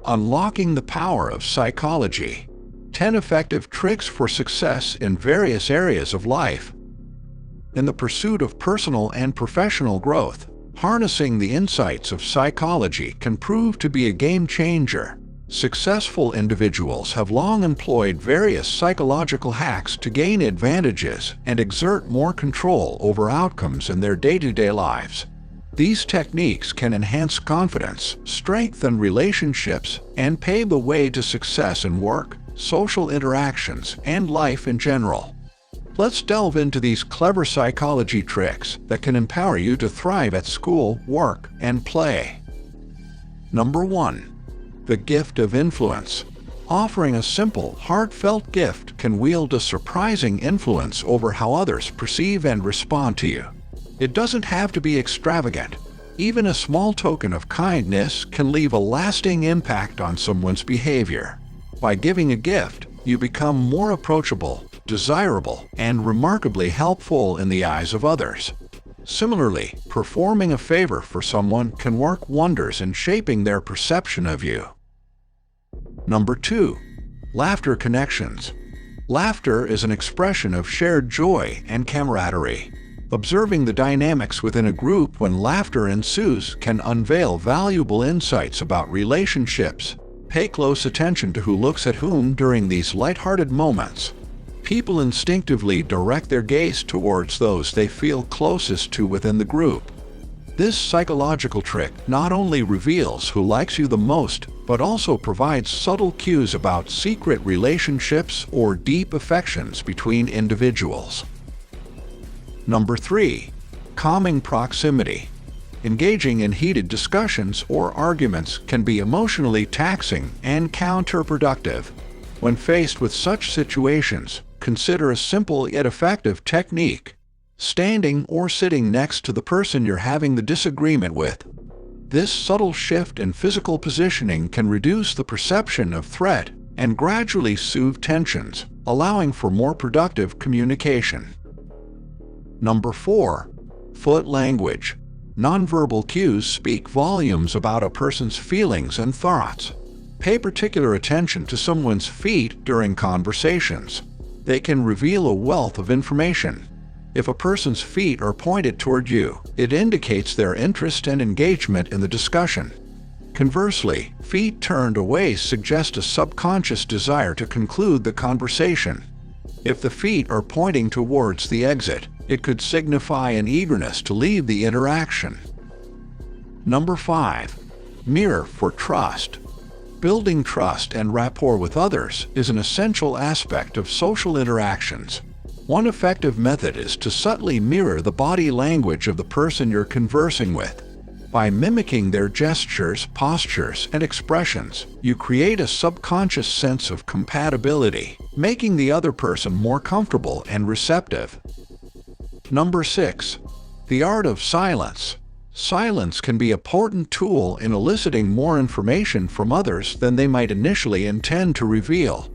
Unlocking the power of psychology. 10 effective tricks for success in various areas of life. In the pursuit of personal and professional growth, harnessing the insights of psychology can prove to be a game changer. Successful individuals have long employed various psychological hacks to gain advantages and exert more control over outcomes in their day-to-day lives. These techniques can enhance confidence, strengthen relationships, and pave the way to success in work, social interactions, and life in general. Let's delve into these clever psychology tricks that can empower you to thrive at school, work, and play. Number 1. The gift of influence. Offering a simple, heartfelt gift can wield a surprising influence over how others perceive and respond to you. It doesn't have to be extravagant. Even a small token of kindness can leave a lasting impact on someone's behavior. By giving a gift, you become more approachable, desirable, and remarkably helpful in the eyes of others. Similarly, performing a favor for someone can work wonders in shaping their perception of you. Number 2. Laughter connections. Laughter is an expression of shared joy and camaraderie. Observing the dynamics within a group when laughter ensues can unveil valuable insights about relationships. Pay close attention to who looks at whom during these lighthearted moments. People instinctively direct their gaze towards those they feel closest to within the group. This psychological trick not only reveals who likes you the most, but also provides subtle cues about secret relationships or deep affections between individuals. Number 3. Calming proximity. Engaging in heated discussions or arguments can be emotionally taxing and counterproductive. When faced with such situations, consider a simple yet effective technique: standing or sitting next to the person you're having the disagreement with. This subtle shift in physical positioning can reduce the perception of threat and gradually soothe tensions, allowing for more productive communication. Number 4. Foot language. Nonverbal cues speak volumes about a person's feelings and thoughts. Pay particular attention to someone's feet during conversations. They can reveal a wealth of information. If a person's feet are pointed toward you, it indicates their interest and engagement in the discussion. Conversely, feet turned away suggest a subconscious desire to conclude the conversation. If the feet are pointing towards the exit, it could signify an eagerness to leave the interaction. Number 5. Mirror for trust. Building trust and rapport with others is an essential aspect of social interactions. One effective method is to subtly mirror the body language of the person you're conversing with. By mimicking their gestures, postures, and expressions, you create a subconscious sense of compatibility, making the other person more comfortable and receptive. Number 6. The art of silence. Silence can be a potent tool in eliciting more information from others than they might initially intend to reveal.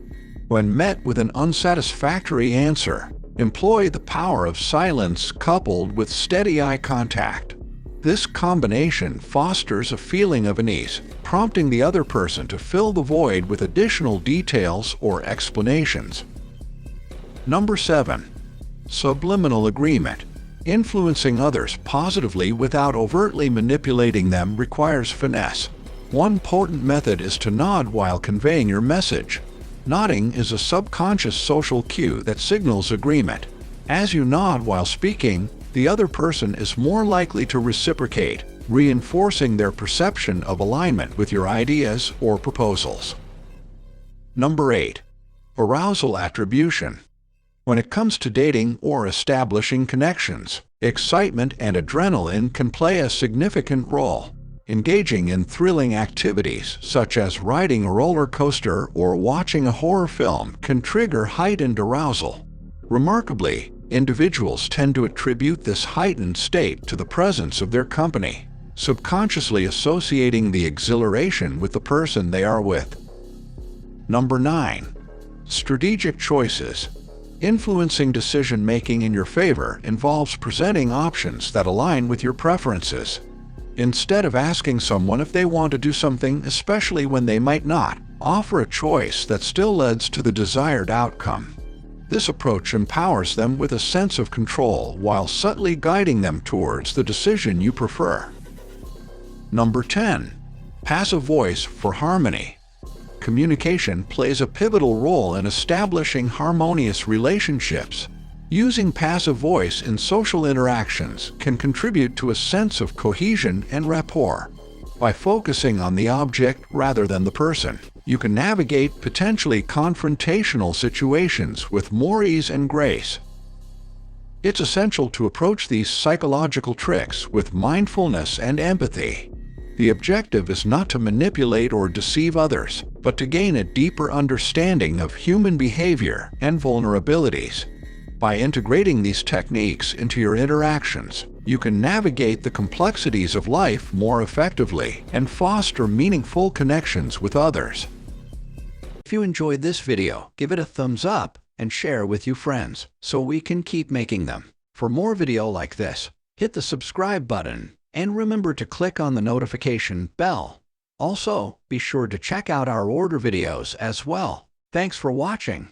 When met with an unsatisfactory answer, employ the power of silence coupled with steady eye contact. This combination fosters a feeling of unease, prompting the other person to fill the void with additional details or explanations. Number 7. Subliminal agreement. Influencing others positively without overtly manipulating them requires finesse. One potent method is to nod while conveying your message. Nodding is a subconscious social cue that signals agreement. As you nod while speaking, the other person is more likely to reciprocate, reinforcing their perception of alignment with your ideas or proposals. Number 8. Arousal attribution. When it comes to dating or establishing connections, excitement and adrenaline can play a significant role. Engaging in thrilling activities such as riding a roller coaster or watching a horror film can trigger heightened arousal. Remarkably, individuals tend to attribute this heightened state to the presence of their company, subconsciously associating the exhilaration with the person they are with. Number 9. Strategic choices. Influencing decision-making in your favor involves presenting options that align with your preferences. Instead of asking someone if they want to do something, especially when they might not, offer a choice that still leads to the desired outcome. This approach empowers them with a sense of control while subtly guiding them towards the decision you prefer. Number 10. Passive voice for harmony. Communication plays a pivotal role in establishing harmonious relationships. Using passive voice in social interactions can contribute to a sense of cohesion and rapport. By focusing on the object rather than the person, you can navigate potentially confrontational situations with more ease and grace. It's essential to approach these psychological tricks with mindfulness and empathy. The objective is not to manipulate or deceive others, but to gain a deeper understanding of human behavior and vulnerabilities. By integrating these techniques into your interactions, you can navigate the complexities of life more effectively and foster meaningful connections with others. If you enjoyed this video, give it a thumbs up and share with your friends so we can keep making them. For more video like this, hit the subscribe button and remember to click on the notification bell. Also, be sure to check out our order videos as well. Thanks for watching.